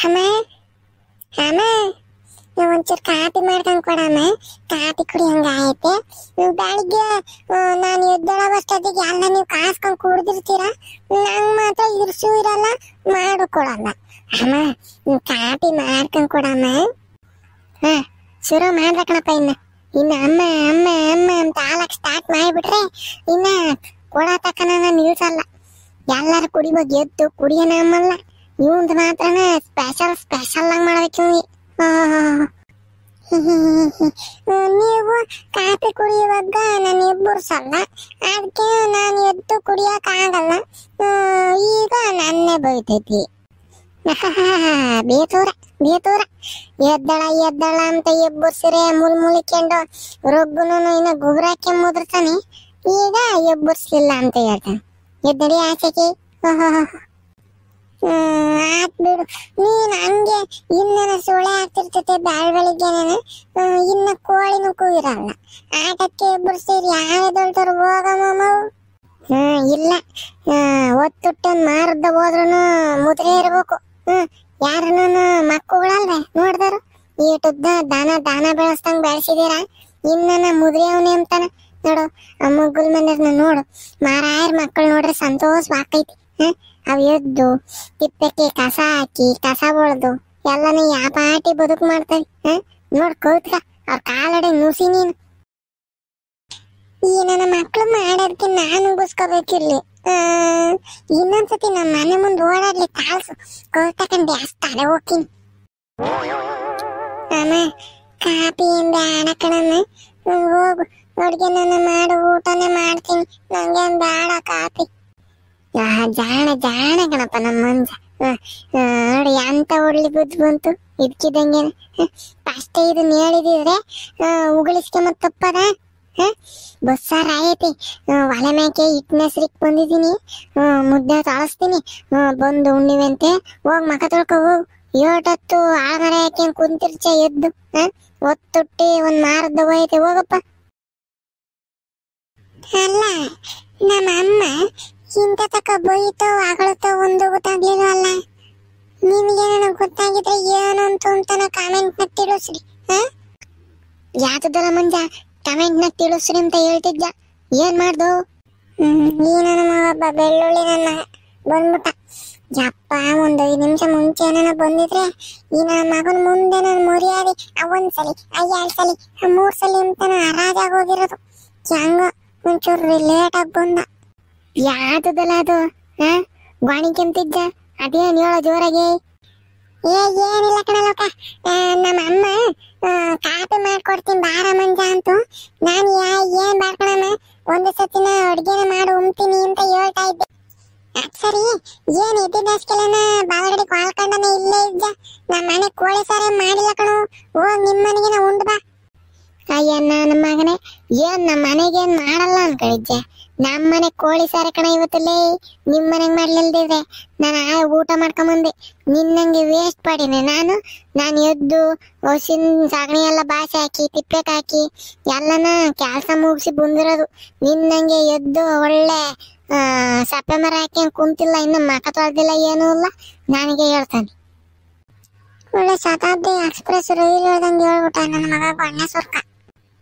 ಅಮ್ಮ ಅಮ್ಮ ಒಂಚೂರು ಕಾಪಿ ಮಾಡ್ಕೊಂಡ್ ಕೊಡಮ್ಮ. ಕಾಪಿ ಕುಡಿಯಂಗ ಐತೆ. ಬೆಳಿಗ್ಗೆ ನಾನು ಎದ್ದೊಳಗಷ್ಟೊತ್ತಿಗೆ ಎಲ್ಲ ನೀವು ಕಾಸ್ಕೊಂಡ್ ಕುಡ್ದಿರ್ತೀರ, ನಂಗ್ ಮಾತ್ರ ಇರ್ಸು ಇರಲ್ಲ, ಮಾಡು ಕೊಡಲ್ಲ. ಅಮ್ಮ ಕಾಪಿ ಮಾಡ್ಕೊಂಡ್ ಕೊಡಮ್ಮ. ಹಾ ಶುರು ಮಾಡ್ಬೇಕಣಪ್ಪ. ಇನ್ನ ಅಮ್ಮ ಅಮ್ಮ ಅಮ್ಮ ಅಂತ ಆಲಕ್ ಸ್ಟಾರ್ಟ್ ಮಾಡಿಬಿಟ್ರೆ ಇನ್ನ ಕೊಡ ತಕ್ಕನ ನಿಲ್ಸಲ್ಲ. ಎಲ್ಲಾರು ಕುಡಿಬೇಕು, ಎದ್ದು ಕುಡಿಯೋಣ ಅಮ್ಮಲ್ಲ. ಇವಂದು ಮಾತ್ರನ ಸ್ಪೆಷಲ್ ಸ್ಪೆಷಲ್ ಆಗಿ ಮಾಡ್ಬೇಕು. ನೀವು ಕಾಫಿ ಕುಡಿಯುವಾಗ ನಾನು ಎಬ್ಬರ್ಸಲ್ಲ, ಅದಕ್ಕೆ ನಾನು ಎದ್ದು ಕುಡಿಯಕ್ ಆಗಲ್ಲ. ಈಗ ನನ್ನೇ ಬೈತೈತಿ. ಬೇತೂರ ಬೇತೂರ ಎದ್ದಳ ಎದ್ದಳ ಅಂತ ಎಬ್ಬರ್ಸಿರೆ ಮುಲ್ಕೊಂಡು ರೊಗ್ಗುನು ಇನ್ನ ಗುಬ್ರಾಕೆ ಮುದ್ರತಾನೆ. ಈಗ ಎಬ್ಬರ್ಸ್ಲಿಲ್ಲ ಅಂತ ಹೇಳ್ತಾನೆ. ಎದ್ದಡಿ ಆಚೆಗೆ. ಆತ್ ಬಿಡು, ನೀನ್ ಹಂಗೆ ಇನ್ನೇನ ಸೊಳ್ಳೆ ಆಗ್ತಿರ್ತೈತೆ ಬೆಳಿಗ್ಗೆ. ಇನ್ನ ಕೋಳಿನೂ ಕೂಗಿರಲ್ಲ, ಆಟಕ್ಕೆ ಎಬ್ಬರ್ಸ್ತೀರಿ. ಯಾವ್ದೊಳ್ತಾರ ಹೋಗಮ್ಮ. ಇಲ್ಲ, ಒತ್ತುಟ್ಟನ್ ಮಾರ್ದ ಹೋದ್ರೂ ಮುದ್ರೆ ಇರ್ಬೇಕು. ಯಾರನ್ನ ಮಕ್ಕಳಲ್ವೇ ನೋಡ್ದಾರು ಏಟುದ್ದ ದಾನ ದಾನ ಬೆಳೆಸ್ದಂಗ್ ಬೆಳೆಸಿದೀರ. ಇನ್ನ ಮುದ್ರೆ ಅವನೇ ಅಂತಾನ ನೋಡು. ಆ ಮುಗ್ಗುಲ್ ಮನೆಯವ್ರನ್ನ ನೋಡು, ಮಾರಾಯರ್ ಮಕ್ಕಳು ನೋಡ್ರೆ ಸಂತೋಷವಾಗ್ತೈತಿ. ಅವ್ ಎದ್ದು ತಿಪ್ಪಕ್ಕೆ ಕಸ ಹಾಕಿ ಕಸ ಹೊಳ್ದು ಎಲ್ಲಾನು ಯಾಪಾಟಿ ಬದುಕು ಮಾಡ್ತವೆ. ನೋಡ್ ಕೌತ್ಕ ಅವ್ರ ಕಾಲಡೆ ನುಸಿ. ನೀನು ಈ ನನ್ನ ಮಕ್ಳು ಮಾಡೋದಕ್ಕೆ ನಾನು ಉಗಿಸ್ಕೋಬೇಕಿರ್ಲಿ. ಇನ್ನೊಂದ್ಸತಿ ನಮ್ಮ ಮನೆ ಮುಂದೆ ಓಡಾಡ್ಲಿ ಕಾಲ್ಸು ಕೌತಕಂಡು ಜಾಸ್ತಿ ತಲೆ ಹೋಗ್ತೀನಿ. ಅಮ್ಮ ಕಾಪಿಯಿಂದ ಆಡಕಣಮ್ಮ. ಹೋಗು ಅಡ್ಗೆ ನನ್ನ ಮಾಡು, ಊಟನೇ ಮಾಡ್ತೀನಿ. ನಂಗೆ ಬೇಡ ಕಾಪಿ. ಜಾಣ ಜಾಣ ಕಣಪ್ಪ ನಮ್ಮ ಮಂಜ. ನೋಡಿ ಎಂತ ಒಳ್ಳೆ ಬುದ್ಧಿ ಬಂತು ಇದಕ್ಕಿದಂಗೆ. ಫಸ್ಟ್ ಇದನ್ನ ಹೇಳಿದಿದ್ರೆ ಉಗಳಿಸ್ಕೊಂಬ ತಪ್ಪದ. ಬಸ್ಸಾರ ಐತಿ, ಒಲೆ ಮ್ಯಾಕೆ ಹಿಟ್ಟನೆಸ್ರಿಕ್ ಬಂದಿದ್ದೀನಿ. ಮುದ್ದೆ ತೊಳಸ್ತೀನಿ, ಬಂದು ಉಣ್ಣಿವಂತೆ. ಹೋಗ್ ಮಕ ತೊಳ್ಕೊ ಹೋಗು. ಏಟತ್ತು ಆಳ್ಮರ ಯಾಕೆ ಕುಂತಿರ್ಚ ಎದ್ದು ಒತ್ತುಟ್ಟಿ ಒಂದ್ ಮಾರದ್ದು ಹೋಯ್ತೆ. ಹೋಗಪ್ಪ. ಅಲ್ಲ ನಮ್ಮ ಅಮ್ಮ ಇಂತ ತಕ ಬೈತೋ ಅಗಳತೋ ಒಂದು ಗೊತ್ತಾಗ್ಲಿಲ್ಲ ಅಲ್ಲ. ನಿಮ್ಗೇನ ಗೊತ್ತಾಗಿದ್ರೆ ಏನು ಅಂತಾನ ಕಾಮೆಂಟ್ ನ ತಿಳಿಸ್ರಿ. ಯಾತದಲ್ಲ ಮಂಜ ಕಮೆಂಟ್ ನ ತಿಳಿಸ್ರಿ ಅಂತ ಹೇಳ್ತಿದ್ದ. ಏನ್ ಮಾಡ್ದು? ಈ ನನ್ನ ಮಗ ಬೆಳ್ಳುಳ್ಳಿ ನನ್ನ ಬಂದ್ಬಿಟ್ಟ. ಯಪ್ಪ, ಒಂದ್ 5 ನಿಮಿಷ ಮುಂಚೆ ನನ್ನ ಬಂದಿದ್ರೆ ಈ ನನ್ನ ಮಗನ ಮುಂದೆ ನಾನು ಮುರಿಯಾದಿ ಒಂದ್ಸಲಿ 2 ಸಲಿ 3 ಸಲಿ ಅಂತಾನ ಹರಾಜಾಗಿ ಹೋಗಿರೋದು. ಹೆಂಗ ಒಂಚೂರು ಲೇಟ್ ಆಗಿ ಬಂದ. ಯಾತದಲ್ಲ ಅದು? ಗಾಣಿ ಕೆಂತಿದ್ದ ಅದೇನ್ ಹೇಳೋ ಜೋರಾಗೆ. ಏನಿಲ್ಲ ಕಣಲೋಕ, ನಮ್ಮ ಅಮ್ಮ ಕಾಪಿ ಮಾಡ್ಕೊಡ್ತೀನಿ ಬಾರ ಮಂಜ ಅಂತು. ನಾನು ಏನ್ ಬಾರ್ಕಣಮ್ಮ, ಒಂದು ಸತಿನ ಅಡ್ಗೆನ ಮಾಡಿ ಉಣ್ತೀನಿ ಅಂತ ಹೇಳ್ತಾ ಇದ್ದೆ. ಸರಿ, ಏನ್ ಎದ್ದಿದ್ದಷ್ಟೆಲ್ಲನ ಬಾಳಗಡೆ ಕಾಲ್ಕೊಂಡನೆ ಇಲ್ಲೇ ಇದ್ದ. ನಮ್ಮ ಮನೆ ಕೋಳಿ ಸಾರೇ ಮಾಡಿಲ್ಲ ಕಣು. ಹೋಗ್ ನಿಮ್ಮ ಮನೆಗೆ ಉಂಡು ಬಾ. ಅಯ್ಯ ನನ್ನ ಮಗನೇ, ಏನ್ ನಮ್ಮ ಮನೆಗೇನ್ ಮಾಡಲ್ಲ ಅನ್ಕೊಂಡಿದ್ದೆ. ನಮ್ಮ ಮನೆ ಕೋಳಿ ಸಾರ ಕಣ ಇವತ್ತಲ್ಲೇ. ನಿಮ್ ಮನೆಗ್ ಮಾಡ್ಲಿಲ್ದಿದ್ರೆ ನಾನು ಊಟ ಮಾಡ್ಕೊಂಬಂದೆ. ನಿನ್ನಂಗೆ ವೇಸ್ಟ್ ಮಾಡಿದೆ ನಾನು ಎದ್ದು ಹಸಿನ ಸಗಣಿ ಎಲ್ಲ ಬಾಸಿ ಹಾಕಿ ತಿಪ್ಪೆಕ್ ಹಾಕಿ ಎಲ್ಲನ ಕೆಲಸ ಮುಗಿಸಿ ಬಂದಿರೋದು. ನಿನ್ನಂಗೆ ಎದ್ದು ಒಳ್ಳೆ ಸಪ್ಪೆ ಮರ ಹಾಕಿ ಕುಂತಿಲ್ಲ, ಇನ್ನು ಮಕ ತೊಳ್ದಿಲ್ಲ, ಏನೂ ಇಲ್ಲ. ನನಗೆ ಹೇಳ್ತಾನೆ. ಒಳ್ಳೆ ಶತಾಬ್ದಿ ಎಕ್ಸ್ಪ್ರೆಸ್ ರೈಲ್ ಹೇಳ್ದಂಗೆ ಹೇಳ್ಬಿಟ್ಟ ನನ್ನ ಮಗ ಬಣ್ಣ ಸುರ್ಕ.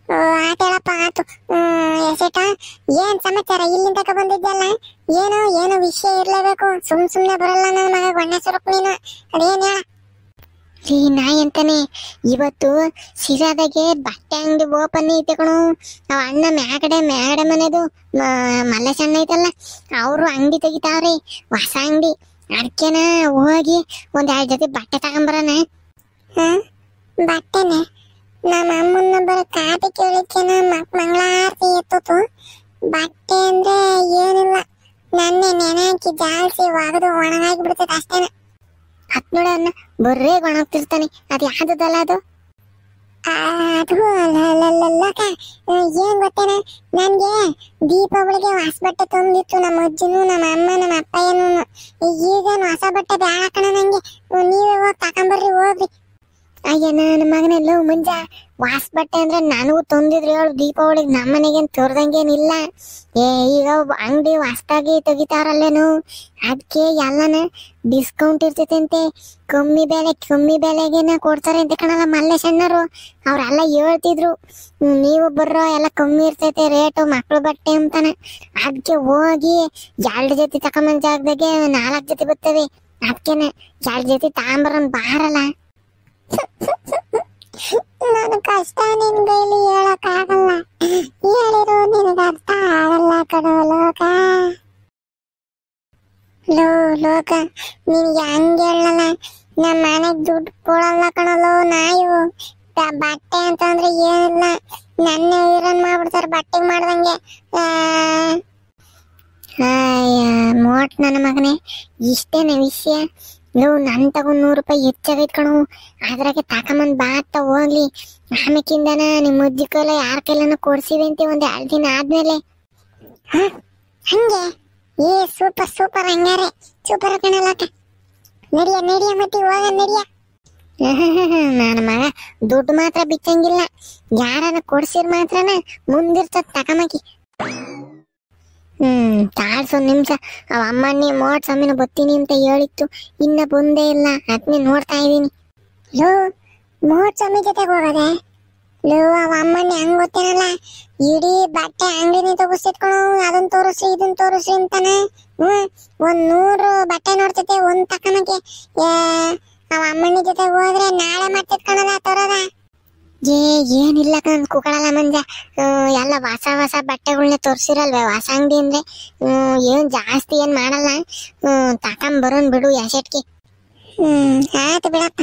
ಆಟೇಳಪ್ಪ ಆತು. ಎಸೆಟ ಏನ್ ಸಮಾಚಾರ? ಇಲ್ಲಿಂದ ತಕ ಬಂದಿದ್ದಲ್ಲ, ಏನೋ ವಿಷಯ ಇರ್ಲೇಬೇಕು. ಸುಮ್ನೆ ಬರಲ್ಲ ನನ್ನ ಮಗ ಬಣ್ಣ ಸುರ್ಕ. ನೀನು ಅದೇನ್ ಹೇಳ? ಈ ನಾಯಿ ಅಂತಾನೆ ಇವತ್ತು ಸಿರಾದಾಗೆ ಬಟ್ಟೆ ಅಂಗಡಿ ಓಪನ್ ಐತೆ ಕಣು. ಅವ ಅಣ್ಣ ಮ್ಯಾಗಡೆ ಮನೆದು ಮಲ್ಲೇಶಣ್ಣ ಐತಲ್ಲ, ಅವರು ಅಂಗಡಿ ತೆಗಿತಾವ್ರಿ, ಹೊಸ ಅಂಗಡಿ. ಅದಕ್ಕೆನ ಹೋಗಿ 1-2 ಜೊತೆ ಬಟ್ಟೆ ತಗೊಂಬರನ. ಬಟ್ಟೆನೆ? ನಮ್ಮ ಅಮ್ಮನ ಬರೋ ಕಾಪಿ ಕೇಳಿಕೆನ ಮಂಗಳಾರತಿ ಎತ್ತು. ಬಟ್ಟೆ ಅಂದ್ರೆ ಏನಿಲ್ಲ, ನನ್ನೆ ನೆನೆ ಹಾಕಿ ಜಾಲ್ಸಿ ಒಗದು ಒಣಗಾಗಿ ಬಿಡ್ತೈತೆ ಅಷ್ಟೇನ. ಹತ್ ನೋಡನ್ನ ಬರ್ರೇ ಒಣಗ್ತಿರ್ತಾನೆ. ಅದು ಯಾವ್ದಲ್ಲ ಅದು? ಅದು ಅಲ್ಲಕ್ಕ, ಏನ್ ಗೊತ್ತೇನ, ನನ್ಗೆ ದೀಪಾವಳಿಗೆ ಹೊಸ ಬಟ್ಟೆ ತಂದಿತ್ತು ನಮ್ಮ ಅಜ್ಜನು, ನಮ್ಮ ಅಮ್ಮ, ನಮ್ಮ ಅಪ್ಪಯ್ಯನು. ಈಗೇನು ಹೊಸ ಬಟ್ಟೆ ಬೇಡ ಕಣ ನಂಗೆ. ನೀವೇ ಹೋಗಿ ತಕೊಂಬರ್ರಿ, ಹೋಗ್ರಿ. ಅಯ್ಯ ನನ್ನ ಮಗನೆಲ್ಲ ಮುಂಜ ವಾಸ್ ಬಟ್ಟೆ ಅಂದ್ರೆ ನನಗೂ ತಂದಿದ್ರು ಹೇಳು ದೀಪಾವಳಿಗೆ ನಮ್ಮನೆಗೇನು ತೋರ್ದಂಗೇನಿಲ್ಲ. ಈಗ ಅಂಗಡಿ ಹೊಸ್ದಾಗಿ ತೆಗಿತಾರಲ್ಲೇನು ಅದಕ್ಕೆ ಎಲ್ಲನ ಡಿಸ್ಕೌಂಟ್ ಇರ್ತೈತಂತೆ, ಕಮ್ಮಿ ಬೆಲೆಗೆನ ಕೊಡ್ತಾರೆ ಅಂತ ಕಣಲ್ಲ ಮಲ್ಲೇಶಣ್ಣರು. ಅವ್ರೆಲ್ಲ ಹೇಳ್ತಿದ್ರು ನೀವು ಬರ್ರೋ ಎಲ್ಲ ಕಮ್ಮಿ ಇರ್ತೈತೆ ರೇಟು ಮಕ್ಳು ಬಟ್ಟೆ ಅಂತಾನೆ. ಅದಕ್ಕೆ ಹೋಗಿ 2 ಜೊತೆ ತಕೊಂಬಂದ ಜಾಗದಾಗೆ 4 ಜೊತೆ ಬರ್ತವೆ. ಅದಕ್ಕೇನೆ 2 ಜೊತೆ ತಾಂಬರನ್ ಬಾರಲ್ಲ. ನನ್ನ ಕಷ್ಟ ನಿನ್ ಕೈಲಿ ಹೇಳಕ್ ಆಗಲ್ಲ, ಹೇಳಿರೋ ನಿನಗೆ ಅರ್ಥ ಆಗಲ್ಲ ಕಣೋ ಲೋಕ. ಲೋಕ ನಿನ್ಗೆ ಹಂಗೆ ಹೇಳಲ್ಲ, ನಮ್ಮ ಮನೆಗ್ ದುಡ್ಡು ಕೊಡಲ್ಲ ಕಣಲೋ ನಾಯು. ಬಟ್ಟೆ ಅಂತಂದ್ರೆ ಏನಿಲ್ಲ, ನನ್ನ ವೀರನ್ ಮಾಡ್ಬಿಡ್ತಾರ ಬಟ್ಟೆ ಮಾಡ್ದಂಗೆ. ಮೋಟ್ ನನ್ನ ಮಗನೇ ಇಷ್ಟೇನ ವಿಷಯ. ನನ್ ತಗೊಂಡ್ 100 ರೂಪಾಯಿ ಹೆಚ್ಚಾಗೈತ್ ಕಣು, ಅದ್ರಾಗೆ ತಕೊಂಬಂದ್ ಬಾತ್ತ ಹೋಗ್ಲಿ. ಆಮೇಕಿಂದನ ನಿಮ್ಮ ಅಜ್ಜಿ ಕೈಲ ಯಾರ ಕೈಲನ ಕೊಡ್ಸಿವೆ ಅಂತ 1-2 ದಿನ ಆದ್ಮೇಲೆ. ಹಂಗೆ ಸೂಪರ್ ಹಂಗಾರೆ ಸೂಪರ್ ಕಣಲಕ್ಕ. ನಡಿಯ ಮತ್ತೆ ಹೋಗ ನಡಿಯ. ನನ್ನ ಮಗ ದುಡ್ಡು ಮಾತ್ರ ಬಿಚ್ಚಂಗಿಲ್ಲ, ಯಾರನ್ನ ಕೊಡ್ಸಿರ್ ಮಾತ್ರನ ಮುಂದಿರ್ತದ ತಕಮಕಿ. ತಾಳ್ಸೊ ನಿಮಿಷ. ಅವ ಅಮ್ಮಣ್ಣಿ ಮೋಟ್ ಸಮೀನ ಬತ್ತೀನಿ ಅಂತ ಹೇಳಿತ್ತು, ಇನ್ನ ಬಂದೇ ಇಲ್ಲ. ಅದನ್ನೇ ನೋಡ್ತಾ ಇದೀನಿ. ಮೋಟ್ ಸಮಿ ಜೊತೆಗೆ ಹೋಗದೆ ಅವ ಅಮ್ಮಣ್ಣಿ ಹಂಗ್ ಗೊತ್ತೇನಲ್ಲ, ಇಡೀ ಬಟ್ಟೆ ಅಂಗಡಿನೇ ತಗೋಸಿಟ್ಕೊಳು, ಅದನ್ನ ತೋರಿಸಿ ಇದನ್ನ ತೋರಿಸಿ ಅಂತಾನೆ. 100 ಬಟ್ಟೆ ನೋಡ್ತೈತೆ ಒಂದ್ ತಕಮಕ್ಕೆ. ಅವ ಅಮ್ಮಣ್ಣಿ ಜೊತೆ ಹೋದ್ರೆ ನಾಳೆ ಮಾಡ್ತಿಟ್ಕೊಳಲ್ಲ ತೋರದ. ಏನಿಲ್ಲ ಕಣ್ ಕುಕಳಲ್ಲ ಮಂಜ, ಎಲ್ಲ ಹೊಸ ಬಟ್ಟೆಗಳ್ನ ತೋರ್ಸಿರಲ್ವೇ ಹೊಸ ಅಂಗಡಿ ಅಂದ್ರೆ. ಏನ್ ಜಾಸ್ತಿ ಏನ್ ಮಾಡಲ್ಲ, ತಕೊಂಬರೋನ್ ಬಿಡು ಎಸೆಟ್ಗೆ. ಆಯ್ತು ಬಿಡಪ್ಪ,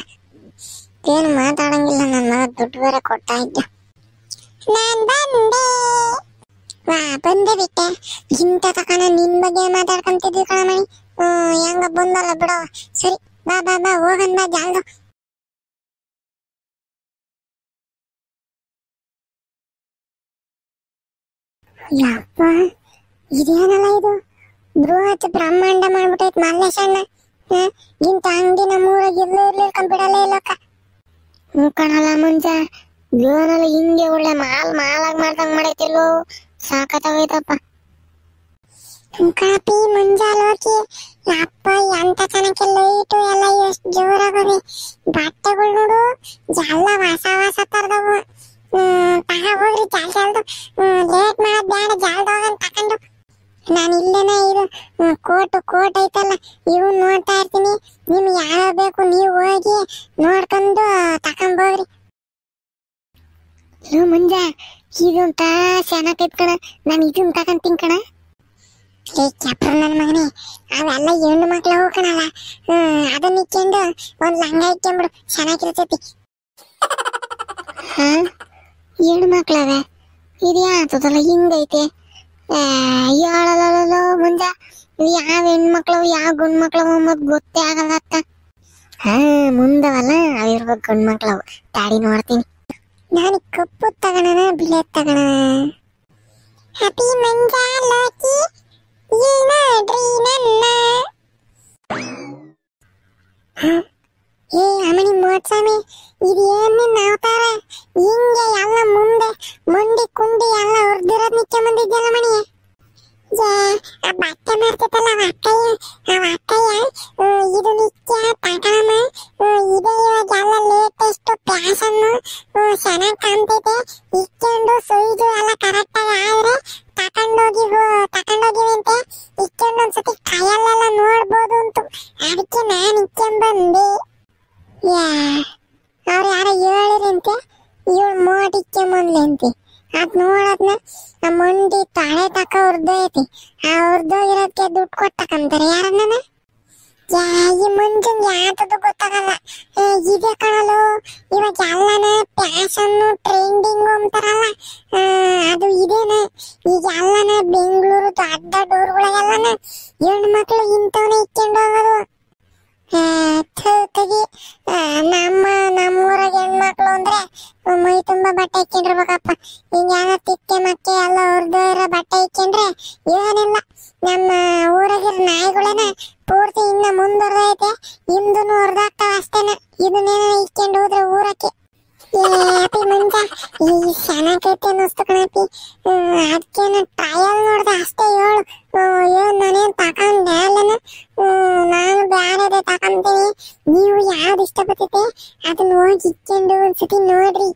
ಏನು ಮಾತಾಡಂಗಿಲ್ಲ. ನನ್ನ ದುಡ್ಡು ಬೇರೆ ಕೊಡ್ತಾ ಇದ್ದ. ನಾನ್ ಬಂದೆ ಬಿಟ್ಟೆ. ಇಂತ ತಕನ ನಿನ್ ಬಗ್ಗೆ ಮಾತಾಡ್ಕೊಂತಿದ್ವಿ ಕಣಮಣಿ. ಹೆಂಗ ಬಂದಲ್ಲ ಬಿಡವ. ಸರಿ ಬಾ ಹೋಗನ್ ಬಾ ಜಾಲ್ದು. ಯಪ್ಪ ಇದೇನಲ್ಲ ಇದು, ಬೃಹತ್ ಬ್ರಹ್ಮಾಂಡ ಮಾಡ್ಬಿಟ್ಟೈತ್ ಮಲ್ಲೇಶಣ್ಣ. ಇಂತ ಅಂಗಡಿ ನಮ್ಮೂರಾಗ ಇರ್ಲಿಲ್ಲ ಬಿಡಲೇ ಇಲ್ಲಕ್ಕ. ಕಣಲ್ಲ ಮುಂಜ ಏನಲ್ಲ ಹಿಂಗೆ ಒಳ್ಳೆ ಮಾಲಾಗ್ ಮಾಡ್ದಂಗ್ ಮಾಡೈತಿಲ್ವೋ, ಸಾಕತ್ತಾಗೈತಪ್ಪ. ಕಾಪಿ ಮುಂಜಾಲೋಕಿ ಅಪ್ಪ ಎಂತ ಚೆನ್ನಾಗಿ ಲೈಟು ಎಲ್ಲ ಎಷ್ಟು ಜೋರಾಗವೆ. ಬಟ್ಟೆಗಳು ನೋಡು ಎಲ್ಲ ಹೊಸ ತರದವು. ಹೋಗ್ರಿ ಜಾಲ್ದು ಲೇಟ್ ಮಾಡೋದ್ ಬೇಡ, ಜಾಲ್ದು ಹೋಗಂತ ತಕೊಂಡು. ನಾನು ಇಲ್ಲೇನ ಇದು ಕೋಟ್ ಐತಲ್ಲ ಇವನ್ ನೋಡ್ತಾ ಇರ್ತೀನಿ. ನಿಮ್ಗೆ ಯಾವ ಬೇಕು ನೀವು ಹೋಗಿ ನೋಡ್ಕೊಂಡು ತಕೊಂಬೋಗ್ರಿ. ಮುಂಜ ಇದಂತ ಚೆನ್ನಾಗೈತ್ ಕಣ, ನಾನು ಇದನ್ ತಕೊಂತೀನಿ ಕಣ. ಚಪ್ರ ನನ್ನ ಮಗನೇ, ಅವೆಲ್ಲ ಹೆಣ್ಣು ಮಕ್ಳು ಹೋಗ್ಕಣಲ್ಲ, ಅದನ್ನ ಇಕ್ಕೊಂಡು ಒಂದ್ ಲಂಗ ಇಕ್ಕೊಂಬಿಡು, ಚೆನ್ನಾಗಿರ್ತೈತಿ. ಹೆಣ್ಣು ಮಕ್ಳವೆ ಇದ್ಯಾತದಲ್ಲ ಹಿಂಗೈತೆ. ಹೇಳಲ್ಲ ಮುಂಜ ಯಾವ ಹೆಣ್ಮಕ್ಳವು ಯಾವ ಗಂಡ್ ಮಕ್ಳವು ಮತ್ ಗೊತ್ತೇ ಆಗಲ್ಲ ಅತ್ತ. ಮುಂದವಲ್ಲ ಅವಿರ್ಬೇಕು ಗಂಡ್ ಮಕ್ಳವು. ತಾಡಿ ನೋಡ್ತೀನಿ. ನಾನು ಕಪ್ಪು ತಗೋಣ ಬಿಳೆ ತಗೋಣ. ಹ್ಯಾಪಿ ಮಂಜಾಲೋಕಿ ನೋಡ್ರಿ ನನ್ನ. ಅಮ್ಮನಿ ಮೋಟ್ಸಾಮಿ ಇದೇನು ನಾವ್ತಾರ ಹಿಂಗೆ ಎಲ್ಲ ಮುಂದೆ ಮಂಡಿ ಕುಂಡಿ ಎಲ್ಲ ಹೊರ್ದಿರೋದ್ ನಿತ್ಯ ಬಂದಿದ್ಯಲ್ಲ ಮಣಿ. ಆ ಬಟ್ಟೆ ಮಾಡ್ತೈತಲ್ಲ ಅವ ಅಕ್ಕಯ್ಯ ಇದು ನಿತ್ಯ ತಗೊಳಮ್ಮ, ಇದೇ ಇವಾಗ ಎಲ್ಲ ಲೇಟೆಸ್ಟ್ ಫ್ಯಾಷನ್, ಚೆನ್ನಾಗ್ ಕಾಣ್ತೈತೆ. ಇಕ್ಕೊಂಡು ಸೈಜು ಎಲ್ಲ ಕರೆಕ್ಟ್ ಆಗಿ ಆದ್ರೆ ತಕೊಂಡೋಗಿವಂತೆ. ಇಕ್ಕೊಂಡು ಒಂದ್ಸತಿ ಕೈಯಲ್ಲೆಲ್ಲ ನೋಡ್ಬೋದು ಅಂತ ಅದಕ್ಕೆ ನಾನು ಇಕ್ಕೊಂಡ್ಬಂದೆ. ಅವ್ರು ಯಾರ ಹೇಳಿರಂತೆ ಇವಳು ಮೋಟ್ ಇಕ್ಕೊಂಬಂದ್ಲಂತೆ. ಅದ್ ನೋಡದ್ನ ಆ ಮಂಡಿ ತಳೆ ತಕ ಹೊರ್ದೈತಿ. ಆ ಹೊರ್ದೋಗಿರೋದಕ್ಕೆ ದುಡ್ಡು ಕೊಟ್ಟು ತಕೊಂತಾರೆ ಯಾರನ್ನ. ಈ ಮಂಜಂಗ್ ಯಾತದು ಗೊತ್ತಾಗಲ್ಲ. ಇದೆ ಕಣಲು ಇವಾಗ ಎಲ್ಲನ ಫ್ಯಾಷನ್ ಟ್ರೆಂಡಿಂಗ್ ಅಂತಾರಲ್ಲ, ಅದು ಇದೇನ. ಈಗ ಎಲ್ಲನ ಬೆಂಗಳೂರು ದೊಡ್ಡ ಡೋರ್ಗಳಿಗೆಲ್ಲನ ಹೆಣ್ಣು ಮಕ್ಳು ಇಂಥವನ್ನ ಇಕ್ಕೊಂಡು ಹೋಗೋದು. ತೆಗಿ ನಮ್ಮೂರಾಗ ಹೆಣ್ಮಕ್ಳು ಅಂದ್ರೆ ಮೈ ತುಂಬಾ ಬಟ್ಟೆ ಇಕ್ಕೊಂಡಿರ್ಬೇಕಪ್ಪ. ಹಿಂಗ ತಿಕ್ಕೆ ಮಕ್ಕೆ ಎಲ್ಲ ಹೊರ್ದು ಇರೋ ಬಟ್ಟೆ ಇಕ್ಕೊಂಡ್ರೆ ಏನಿಲ್ಲ. ನಮ್ಮ ಊರಾಗಿರೋ ನಾಯಿಗಳೇನ ಪೂರ್ತಿ ಇನ್ನ ಮುಂದುವರ್ದೈತೆ, ಹಿಂದೂ ಹೊರ್ದಾಗ್ತಾವ ಅಷ್ಟೇನ. ಇದನ್ನೇನ ಇಕ್ಕೊಂಡು ಹೋದ್ರೆ ಊರಕ್ಕೆ ಅಪ್ಪಿ ಮುಂಚ ಈ ಚೆನ್ನಾಗೈತೆ ಅನ್ನಿಸ್ತು ಕಣಪ್ಪಿ. ಅದಕ್ಕೇನು ಟ್ರಯಲ್ ನೋಡ್ದೆ ಅಷ್ಟೇ. ನಾನೇನು ತಕೊಂಡೆ ಅಲ್ಲನ, ನಾನು ಬ್ಯಾರದೇ ತಕೊಂತೀನಿ. ನೀವು ಯಾವ್ದು ಇಷ್ಟಪಡ್ತೈತೆ ಅದನ್ನ ಹೋಗಿ ಇಕ್ಕೊಂಡು ಒಂದ್ಸತಿ ನೋಡಿ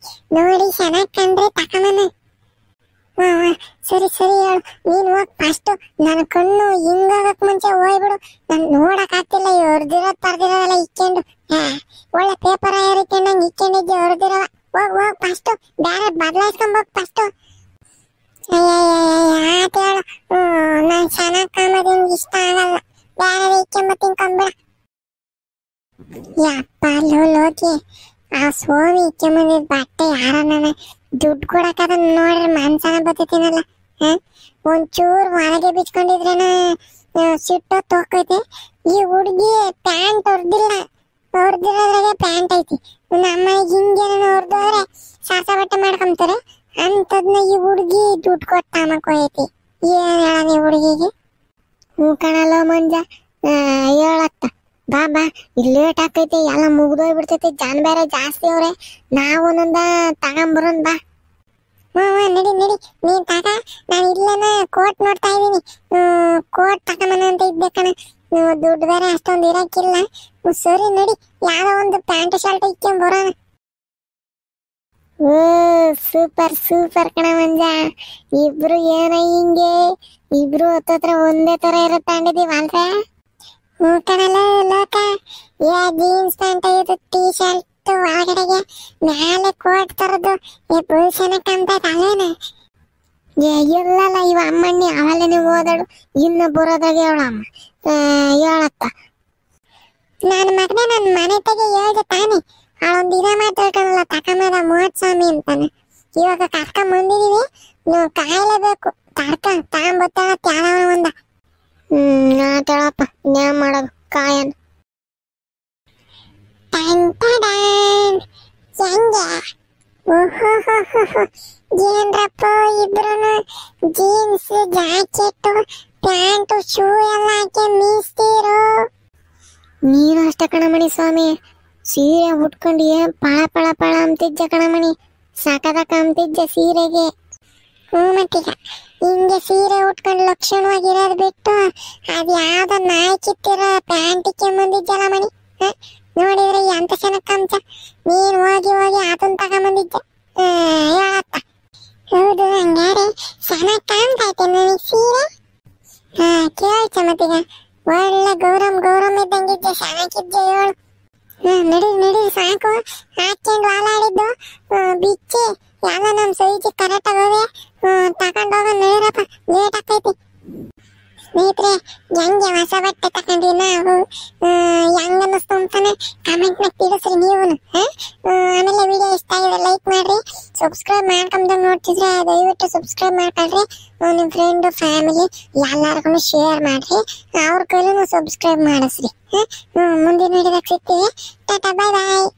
ಚೆನ್ನಾಗಿ ಕಂಡ್ರೆ ತಕೊಂಬನ. ಸರಿ ಸರಿ ಹೇಳು, ನೀನು ಹೋಗಿ ಫಸ್ಟ್. ನನ್ನ ಕಣ್ಣು ಹಿಂಗಾಗಕ್ ಮುಂಚೆ ಹೋಗ್ಬಿಡು, ನಾನು ನೋಡಕ್ ಆಗ್ತಿಲ್ಲ. ಹೊರ್ದಿರೋದ್ ಪರ್ದಿರೋದೆಲ್ಲ ಇಕ್ಕೊಂಡು ಒಳ್ಳೆ ಪೇಪರ್ ಏರಿಕೊಂಡಂಗೆ ಇಕ್ಕೊಂಡಿದ್ದೆ. ಹೊರ್ದಿರವ ಹೋಗ್ ಫಸ್ಟ್, ಬೇರೆ ಬದಲಾಯಿಸ್ಕೊಂಬೋಗ್ ಫಸ್ಟ್. ಆತ ಹೇಳು, ನಾನು ಚೆನ್ನಾಗಿ ಕಾಣೋದು ಇಷ್ಟ ಆಗಲ್ಲ, ಬೇರೆ ಇಕ್ಕೊಂಬತ್ತೀನಿ ಕಂಬಿಡ. ಯಪ್ಪ ಲೋಕಿ, ಆ ಸ್ವಾಮಿ ಇಕ್ಕೊಂಬಂದಿದ್ ಬಟ್ಟೆ ಯಾರ ದುಡ್ಡು ಕೊಡಕದ ನೋಡ್ರಿ ಮನ್ಸನ ಬತ್ತೀನಲ್ಲ. ಒಂಚೂರು ಹೊರಗೆ ಬಿಚ್ಕೊಂಡಿದ್ರೇನ ಸಿಟ್ಟು ತೋಕೈತಿ. ಈ ಹುಡುಗಿ ಪ್ಯಾಂಟ್ ಹೊರ್ದಿರೋದ್ರಾಗೆ ಪ್ಯಾಂಟ್ ಐತಿ. ನಮ್ಮನೆಗೆ ಹಿಂಗೇನ ಹೊರ್ದೋದ್ರೆ ಸಾಸ ಬಟ್ಟೆ ಮಾಡ್ಕೊಂತಾರೆ. ಅಂತದ್ನ ಈ ಹುಡುಗಿ ದುಡ್ಡು ಕೊಟ್ಟು ತಮಕೋಯೈತಿ. ಏನ್ ಹೇಳ ಈ ಹುಡುಗಿಗೆ? ಹ್ಞೂ ಕಣಲ್ಲ ಮಂಜ, ಹೇಳತ್ತ ಬಾ ಇಲ್ಲಿ ಲೇಟ್ ಆಕೈತಿ, ಎಲ್ಲ ಮುಗ್ದೋಗ್ಬಿಡ್ತೈತಿ. ಜನ ಬೇರೆ ಜಾಸ್ತಿ ಅವ್ರೆ, ನಾವು ಒಂದೊಂದ ತಗೊಂಬರೋನ್ ಬಾ. ನಡಿ ನೀನ್ ತಗ. ನಾನು ಇಲ್ಲೇನ ಕೋಟ್ ನೋಡ್ತಾ ಇದೀನಿ, ಕೋಟ್ ತಗೊಂಬನ ಅಂತ ಇದ್ದೆ ಕಣ. ದುಡ್ಡು ಬೇರೆ ಅಷ್ಟೊಂದು ಇರಕ್ಕಿಲ್ಲ. ಸರಿ ನಡಿ, ಯಾವ್ದೋ ಒಂದು ಪ್ಯಾಂಟ್ ಶರ್ಟ್ ಇಕ್ಕೊಂಬರೋಣ. ಸೂಪರ್ ಕಣ ಮಂಜ. ಇಬ್ರು ಏನ ಹಿಂಗೆ ಇಬ್ರು ಹತ್ತತ್ರ ಒಂದೇ ತರ ಇರೋ ತಗೊಂಡಿದೀವಿ ಅಲ್ವೇ? ಹ್ಞೂ ಕಣಲ್ಲ ಲೋಕ. ಜೀನ್ಸ್ ಪ್ಯಾಂಟ್ ಇದು, ಟೀ ಶರ್ಟ್ ಒಳಗಡೆಗೆ ಮ್ಯಾಲೆ ಕೋಟ್ ತರದ್ದು ಭೂಷಣ ಕಾಣ್ತೈತೆ ಅಲ್ಲೇನ? ಇಲ್ಲಲ್ಲ, ಇವ ಅಮ್ಮಣ್ಣಿ ಅವಲೇನೆ ಓದಾಡು, ಇನ್ನು ಬರೋದಾಗ ಹೇಳಮ್ಮ. ಹೇಳತ್ತ ನನ್ನ ಮಗನೇ, ನನ್ನ ಮನೆ ತೆಗೆ ಹೇಳ್ದೆ ತಾನೆ. ಅವಳೊಂದು ದಿನ ಮಾತಾಡ್ಕಲ್ಲ ತಕೊಂಬದ ಮೋತ್ಸ್ವಾಮಿ ಅಂತಾನೆ. ಇವಾಗ ಕರ್ಕೊಂಬಂದಿದೀವಿ, ನೀವು ಕಾಯಲೇಬೇಕು. ತಗೊಂಬತ್ತಾಳ ತ್ಯಾಳವ ಒಂದ. ಆತಳಪ್ಪ, ನ್ಯಾಯ ಮಾಡೋದು ಕಾಯನ್. ಹೆಂಗೆ ಏನ್ರಪ್ಪ ಇಬ್ರು ಜೀನ್ಸ್ ಜಾಕೆಟ್ ಪ್ಯಾಂಟು ಶೂ ಎಲ್ಲ ಹಾಕಿ ಮೀಸ್ತೀರು. ನೀನು ಅಷ್ಟ ಕಣಮಣಿ ಸ್ವಾಮಿ, ಸೀರೆ ಉಟ್ಕೊಂಡು ಏನ್ ಪಳ ಅಂತಿದ್ದ ಕಣಮಣಿ, ಸಾಕದಕ್ಕ ಅಂತಿದ್ದ ಸೀರೆಗೆ. ಮತ್ತೀಗ ಹಿಂಗೆ ಸೀರೆ ಉಟ್ಕೊಂಡು ಲಕ್ಷಣವಾಗಿರೋದು ಬಿಟ್ಟು ಅದು ಯಾವ್ದೋ ನಾಯಿ ಕಿತ್ತಿರೋ ಪ್ಯಾಂಟ್ ಇಕ್ಕೊಂಬಂದಿದ್ದಲ್ಲ ಮಣಿ. ನೋಡಿದ್ರೆ ಎಂತ ಚೆನ್ನಾಗ್ ಕಾಣ್ತ. ನೀನ್ ಹೋಗಿ ಅದನ್ನ ತಗೊಂಬಂದಿದ್ದೆ. ಹೇಳತ್ತ. ಹೌದು, ಹಂಗಾರೆ ಚೆನ್ನಾಗ್ ಕಾಣ್ತೈತೆ ನನಗೆ ಸೀರೆ. ಕೇಳ್ತ ಮತ್ತೀಗ, ಒಳ್ಳೆ ಗೌರಮ್ ಇದ್ದಂಗಿದ್ದೆ, ಚೆನ್ನಾಗಿದ್ದೆ. ಹೇಳು. ನಡಿ ಸಾಕು. ಹಾಕೊಂಡು ಹಾಲಾಡಿದ್ದು ಬಿಚ್ಚಿ ಎಲ್ಲ ನಮ್ ಸೈಜ್ ಕರೆಕ್ಟ್ ಆಗೋವೆ. ತಗೊಂಡೋಗ ನಡೀರಪ್ಪ, ಲೇಟ್ ಆಕೈತಿ. ಸ್ನೇಹಿತರೆ, ಹೆಂಗೆ ಹೊಸ ಬಟ್ಟೆ ತಕೊಂಡ್ರಿ ನಾವು, ಹೆಂಗ ಅನ್ನಿಸ್ತು ಅಂತಾನೆ ಕಮೆಂಟ್ ನ ತಿಳಿಸ್ರಿ ನೀವು. ಆಮೇಲೆ ವಿಡಿಯೋ ಇಷ್ಟ ಆಗಿದೆ ಲೈಕ್ ಮಾಡ್ರಿ. ಸಬ್ಸ್ಕ್ರೈಬ್ ಮಾಡ್ಕೊಂಡ್ ನೋಡ್ತಿದ್ರೆ ದಯವಿಟ್ಟು ಸಬ್ಸ್ಕ್ರೈಬ್ ಮಾಡ್ಕೊಳ್ರಿ. ನಿಮ್ ಫ್ರೆಂಡ್ ಫ್ಯಾಮಿಲಿ ಎಲ್ಲಾರ್ಗು ಶೇರ್ ಮಾಡ್ರಿ, ಅವ್ರ ಕೈಲೂ ಸಬ್ಸ್ಕ್ರೈಬ್ ಮಾಡಿಸ್ರಿ. ಮುಂದಿನ ವಿಡಿಯೋದಾಗ ಸಿಗ್ತೀವಿ. ಟಾಟಾ, ಬಾಯ್ ಬಾಯ್.